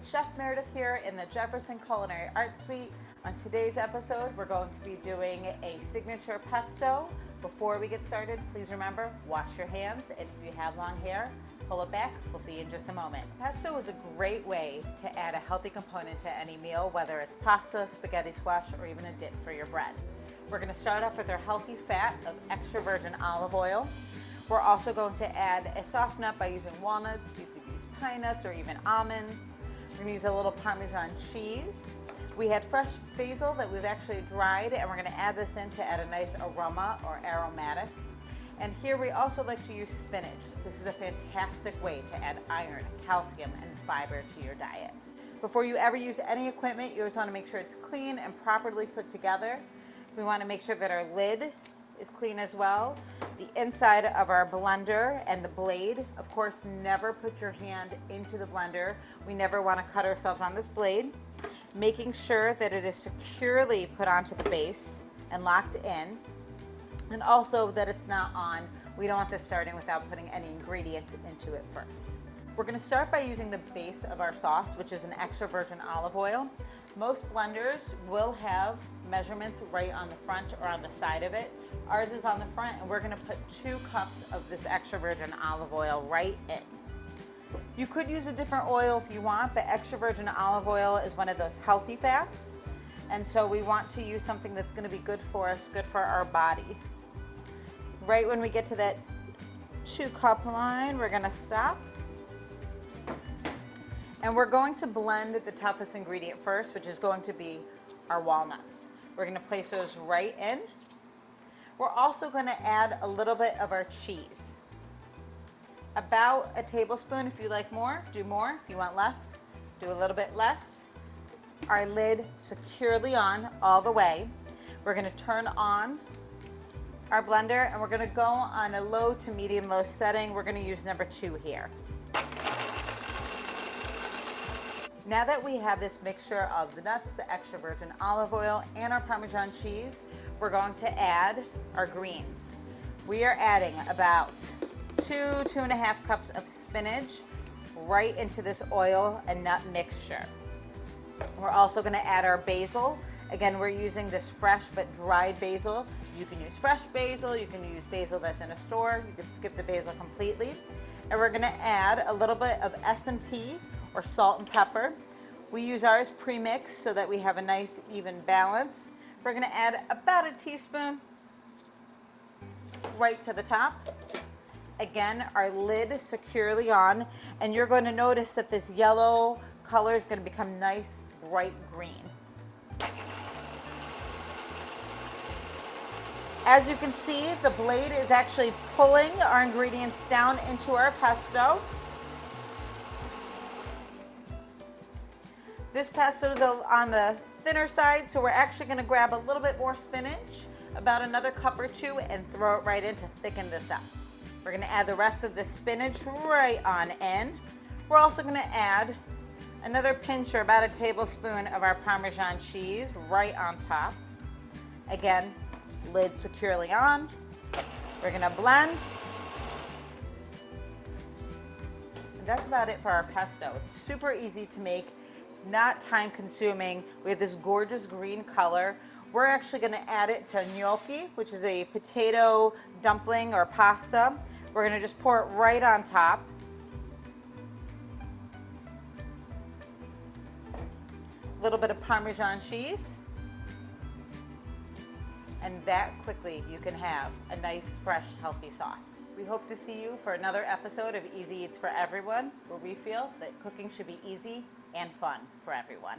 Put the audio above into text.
Chef Meredith here in the Jefferson Culinary Arts Suite. On today's episode, we're going to be doing a signature pesto. Before we get started, please remember, wash your hands, and if you have long hair, pull it back. We'll see you in just a moment. Pesto is a great way to add a healthy component to any meal, whether it's pasta, spaghetti squash, or even a dip for your bread. We're going to start off with our healthy fat of extra virgin olive oil. We're also going to add a soft nut by using walnuts. You could use pine nuts or even almonds. We're going to use a little Parmesan cheese. We had fresh basil that we've actually dried, and we're going to add this in to add a nice aroma or aromatic. And here we also like to use spinach. This is a fantastic way to add iron, calcium, and fiber to your diet. Before you ever use any equipment, you always want to make sure it's clean and properly put together. We want to make sure that our lid is clean as well. The inside of our blender and the blade, of course, never put your hand into the blender. We never want to cut ourselves on this blade. Making sure that it is securely put onto the base and locked in, and also that it's not on. We don't want this starting without putting any ingredients into it first. We're going to start by using the base of our sauce, which is an extra virgin olive oil. Most blenders will have measurements right on the front or on the side of it. Ours is on the front, and we're going to put 2 cups of this extra virgin olive oil right in. You could use a different oil if you want, but extra virgin olive oil is one of those healthy fats, and so we want to use something that's going to be good for us, good for our body. Right when we get to that 2-cup line, we're going to stop. And we're going to blend the toughest ingredient first, which is going to be our walnuts. We're going to place those right in. We're also going to add a little bit of our cheese. About a tablespoon. If you like more, do more. If you want less, do a little bit less. Our lid securely on all the way. We're going to turn on our blender, and we're going to go on a low to medium low setting. We're going to use number 2 here. Now that we have this mixture of the nuts, the extra virgin olive oil, and our Parmesan cheese, we're going to add our greens. We are adding about 2.5 cups of spinach right into this oil and nut mixture. We're also going to add our basil. Again, we're using this fresh but dried basil. You can use fresh basil, you can use basil that's in a store, you can skip the basil completely. And we're going to add a little bit of S&P, or salt and pepper. We use ours pre-mixed so that we have a nice even balance. We're going to add about a teaspoon right to the top. Again, our lid securely on, and you're going to notice that this yellow color is going to become nice bright green. As you can see, the blade is actually pulling our ingredients down into our pesto. This pesto is on the thinner side, so we're actually going to grab a little bit more spinach, about another cup or 2, and throw it right in to thicken this up. We're going to add the rest of the spinach right on in. We're also going to add another pinch or about a tablespoon of our Parmesan cheese right on top. Again, lid securely on. We're going to blend. And that's about it for our pesto. It's super easy to make. It's not time consuming. We have this gorgeous green color. We're actually going to add it to gnocchi, which is a potato dumpling or pasta. We're going to just pour it right on top. A little bit of Parmesan cheese. And that quickly you can have a nice, fresh, healthy sauce. We hope to see you for another episode of Easy Eats for Everyone, where we feel that cooking should be easy and fun for everyone.